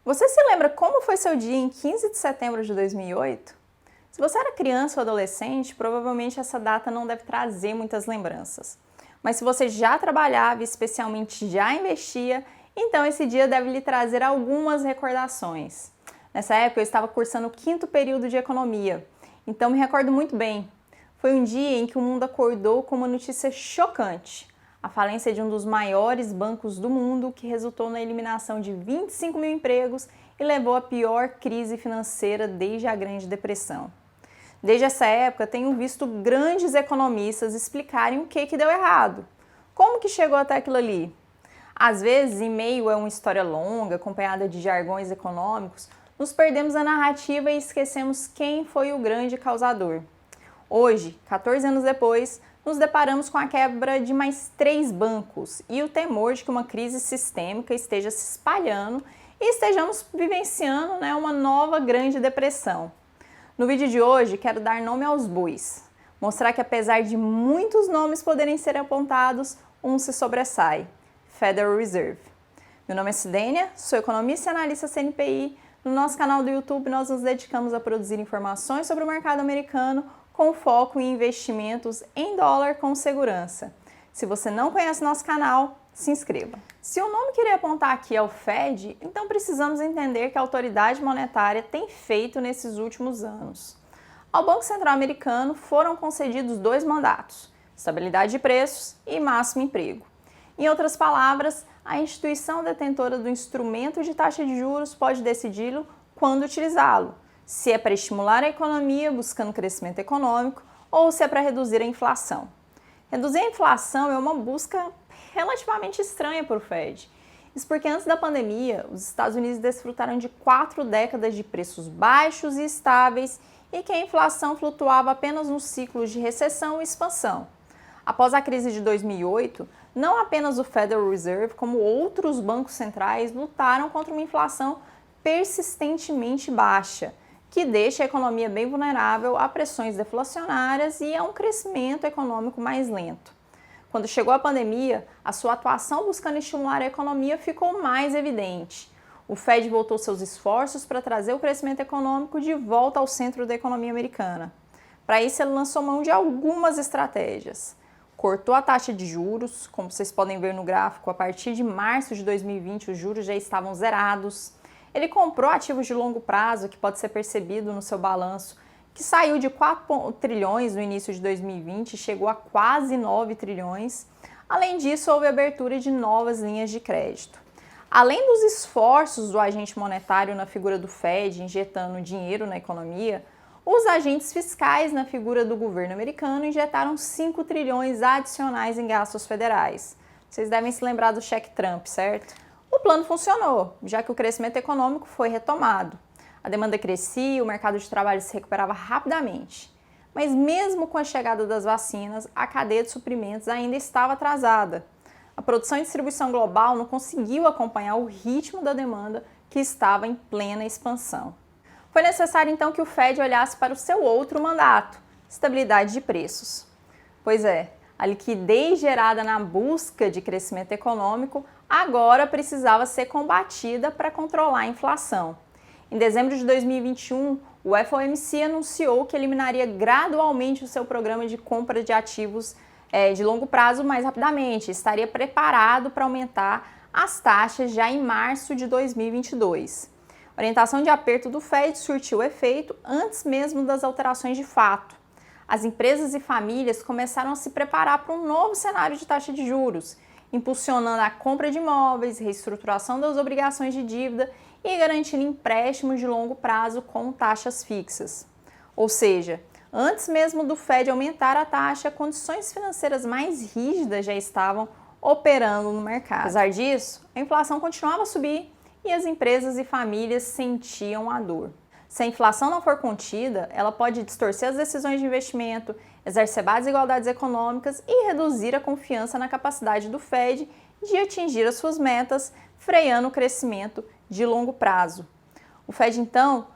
Você se lembra como foi seu dia em 15 de setembro de 2008? Se você era criança ou adolescente, provavelmente essa data não deve trazer muitas lembranças. Mas se você já trabalhava e especialmente já investia, então esse dia deve lhe trazer algumas recordações. Nessa época eu estava cursando o 5º período de economia, então me recordo muito bem. Foi um dia em que o mundo acordou com uma notícia chocante: a falência de um dos maiores bancos do mundo, que resultou na eliminação de 25 mil empregos e levou à pior crise financeira desde a Grande Depressão. Desde essa época, tenho visto grandes economistas explicarem o que deu errado. Como que chegou até aquilo ali? Às vezes, em meio a uma história longa, acompanhada de jargões econômicos, nos perdemos na narrativa e esquecemos quem foi o grande causador. Hoje, 14 anos depois, nos deparamos com a quebra de mais 3 bancos e o temor de que uma crise sistêmica esteja se espalhando e estejamos vivenciando uma nova Grande Depressão. No vídeo de hoje, quero dar nome aos bois, mostrar que apesar de muitos nomes poderem ser apontados, um se sobressai: Federal Reserve. Meu nome é Sidênia, sou economista e analista CNPI. No nosso canal do YouTube, nós nos dedicamos a produzir informações sobre o mercado americano com foco em investimentos em dólar com segurança. Se você não conhece nosso canal, se inscreva. Se o nome que irei apontar aqui é o Fed, então precisamos entender que a autoridade monetária tem feito nesses últimos anos. Ao Banco Central americano foram concedidos 2 mandatos: estabilidade de preços e máximo emprego. Em outras palavras, a instituição detentora do instrumento de taxa de juros pode decidi-lo quando utilizá-lo, se é para estimular a economia buscando crescimento econômico ou se é para reduzir a inflação. Reduzir a inflação é uma busca relativamente estranha para o Fed. Isso porque antes da pandemia, os Estados Unidos desfrutaram de 4 décadas de preços baixos e estáveis e que a inflação flutuava apenas nos ciclos de recessão e expansão. Após a crise de 2008, não apenas o Federal Reserve, como outros bancos centrais lutaram contra uma inflação persistentemente baixa, que deixa a economia bem vulnerável a pressões deflacionárias e a um crescimento econômico mais lento. Quando chegou a pandemia, a sua atuação buscando estimular a economia ficou mais evidente. O Fed voltou seus esforços para trazer o crescimento econômico de volta ao centro da economia americana. Para isso, ele lançou mão de algumas estratégias. Cortou a taxa de juros, como vocês podem ver no gráfico, a partir de março de 2020 os juros já estavam zerados. Ele comprou ativos de longo prazo, que pode ser percebido no seu balanço, que saiu de 4 trilhões no início de 2020 e chegou a quase 9 trilhões. Além disso, houve abertura de novas linhas de crédito. Além dos esforços do agente monetário na figura do Fed, injetando dinheiro na economia, os agentes fiscais na figura do governo americano injetaram 5 trilhões adicionais em gastos federais. Vocês devem se lembrar do cheque Trump, certo? O plano funcionou, já que o crescimento econômico foi retomado. A demanda crescia, o mercado de trabalho se recuperava rapidamente. Mas mesmo com a chegada das vacinas, a cadeia de suprimentos ainda estava atrasada. A produção e distribuição global não conseguiu acompanhar o ritmo da demanda, que estava em plena expansão. Foi necessário então que o Fed olhasse para o seu outro mandato: estabilidade de preços. Pois é, a liquidez gerada na busca de crescimento econômico agora precisava ser combatida para controlar a inflação. Em dezembro de 2021, o FOMC anunciou que eliminaria gradualmente o seu programa de compra de ativos de longo prazo mais rapidamente, estaria preparado para aumentar as taxas já em março de 2022. A orientação de aperto do Fed surtiu efeito antes mesmo das alterações de fato. As empresas e famílias começaram a se preparar para um novo cenário de taxa de juros, impulsionando a compra de imóveis, reestruturação das obrigações de dívida e garantindo empréstimos de longo prazo com taxas fixas. Ou seja, antes mesmo do Fed aumentar a taxa, condições financeiras mais rígidas já estavam operando no mercado. Apesar disso, a inflação continuava a subir e as empresas e famílias sentiam a dor. Se a inflação não for contida, ela pode distorcer as decisões de investimento, exacerbar desigualdades econômicas e reduzir a confiança na capacidade do Fed de atingir as suas metas, freando o crescimento de longo prazo. O Fed, então,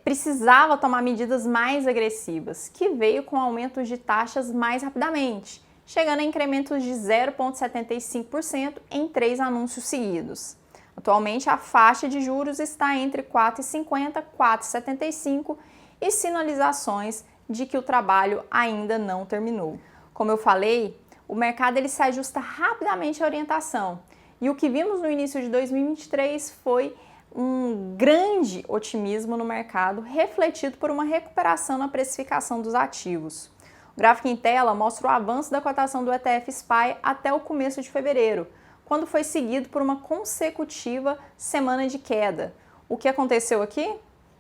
precisava tomar medidas mais agressivas, que veio com aumentos de taxas mais rapidamente, chegando a incrementos de 0,75% em 3 anúncios seguidos. Atualmente, a faixa de juros está entre 4,50 e 4,75 e sinalizações de que o trabalho ainda não terminou. Como eu falei, o mercado ele se ajusta rapidamente à orientação e o que vimos no início de 2023 foi um grande otimismo no mercado, refletido por uma recuperação na precificação dos ativos. O gráfico em tela mostra o avanço da cotação do ETF SPY até o começo de fevereiro, quando foi seguido por uma consecutiva semana de queda. O que aconteceu aqui?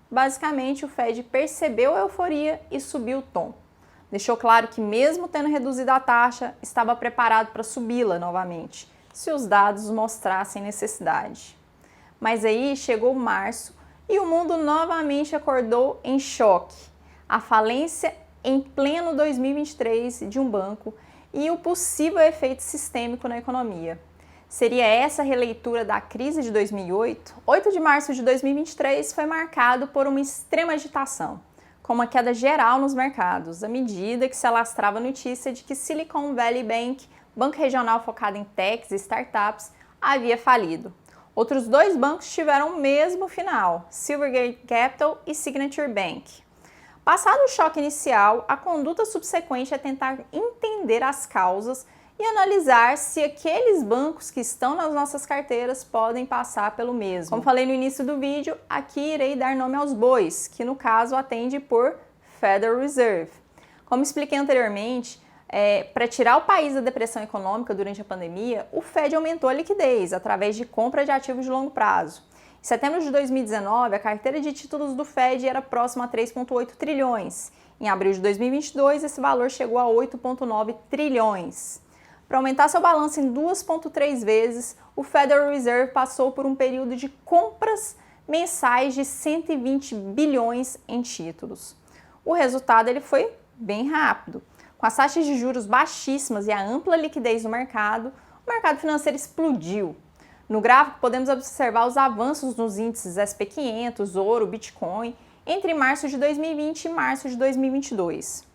Basicamente, o Fed percebeu a euforia e subiu o tom. Deixou claro que, mesmo tendo reduzido a taxa, estava preparado para subi-la novamente, se os dados mostrassem necessidade. Mas aí chegou março e o mundo novamente acordou em choque. A falência em pleno 2023 de um banco e o possível efeito sistêmico na economia. Seria essa a releitura da crise de 2008? 8 de março de 2023 foi marcado por uma extrema agitação, com uma queda geral nos mercados, à medida que se alastrava a notícia de que Silicon Valley Bank, banco regional focado em techs e startups, havia falido. Outros dois bancos tiveram o mesmo final, Silvergate Capital e Signature Bank. Passado o choque inicial, a conduta subsequente é tentar entender as causas e analisar se aqueles bancos que estão nas nossas carteiras podem passar pelo mesmo. Como falei no início do vídeo, aqui irei dar nome aos bois, que no caso atende por Federal Reserve. Como expliquei anteriormente, para tirar o país da depressão econômica durante a pandemia, o Fed aumentou a liquidez através de compra de ativos de longo prazo. Em setembro de 2019, a carteira de títulos do Fed era próxima a 3,8 trilhões. Em abril de 2022, esse valor chegou a 8,9 trilhões. Para aumentar seu balanço em 2,3 vezes, o Federal Reserve passou por um período de compras mensais de 120 bilhões em títulos. O resultado ele foi bem rápido. Com as taxas de juros baixíssimas e a ampla liquidez do mercado, o mercado financeiro explodiu. No gráfico, podemos observar os avanços nos índices SP500, ouro, Bitcoin, entre março de 2020 e março de 2022.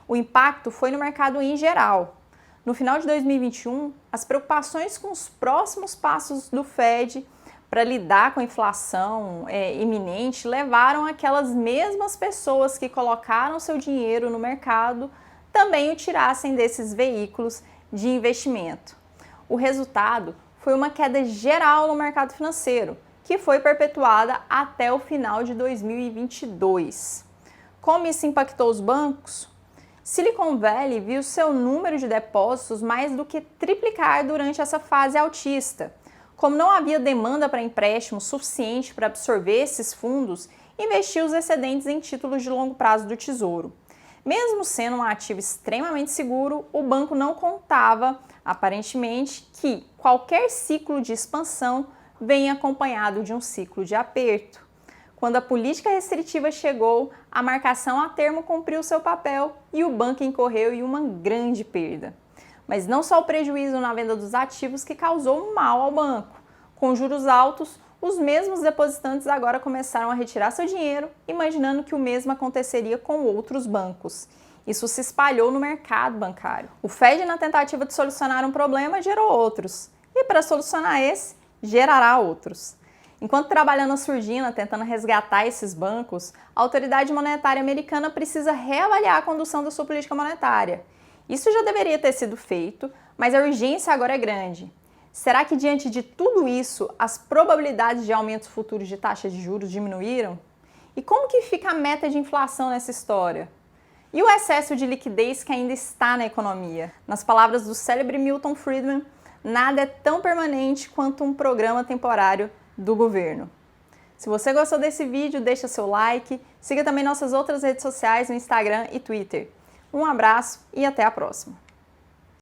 O impacto foi no mercado em geral. No final de 2021, as preocupações com os próximos passos do Fed para lidar com a inflação iminente levaram aquelas mesmas pessoas que colocaram seu dinheiro no mercado também o tirassem desses veículos de investimento. O resultado foi uma queda geral no mercado financeiro, que foi perpetuada até o final de 2022. Como isso impactou os bancos? Silicon Valley viu seu número de depósitos mais do que triplicar durante essa fase altista. Como não havia demanda para empréstimos suficiente para absorver esses fundos, investiu os excedentes em títulos de longo prazo do Tesouro. Mesmo sendo um ativo extremamente seguro, o banco não contava, aparentemente, que qualquer ciclo de expansão vem acompanhado de um ciclo de aperto. Quando a política restritiva chegou, a marcação a termo cumpriu seu papel e o banco incorreu em uma grande perda. Mas não só o prejuízo na venda dos ativos que causou mal ao banco. Com juros altos, os mesmos depositantes agora começaram a retirar seu dinheiro, imaginando que o mesmo aconteceria com outros bancos. Isso se espalhou no mercado bancário. O Fed, na tentativa de solucionar um problema, gerou outros. E para solucionar esse, gerará outros. Enquanto trabalha na surdina tentando resgatar esses bancos, a autoridade monetária americana precisa reavaliar a condução da sua política monetária. Isso já deveria ter sido feito, mas a urgência agora é grande. Será que diante de tudo isso, as probabilidades de aumentos futuros de taxa de juros diminuíram? E como que fica a meta de inflação nessa história? E o excesso de liquidez que ainda está na economia? Nas palavras do célebre Milton Friedman, nada é tão permanente quanto um programa temporário do governo. Se você gostou desse vídeo, deixa seu like, siga também nossas outras redes sociais no Instagram e Twitter. Um abraço e até a próxima!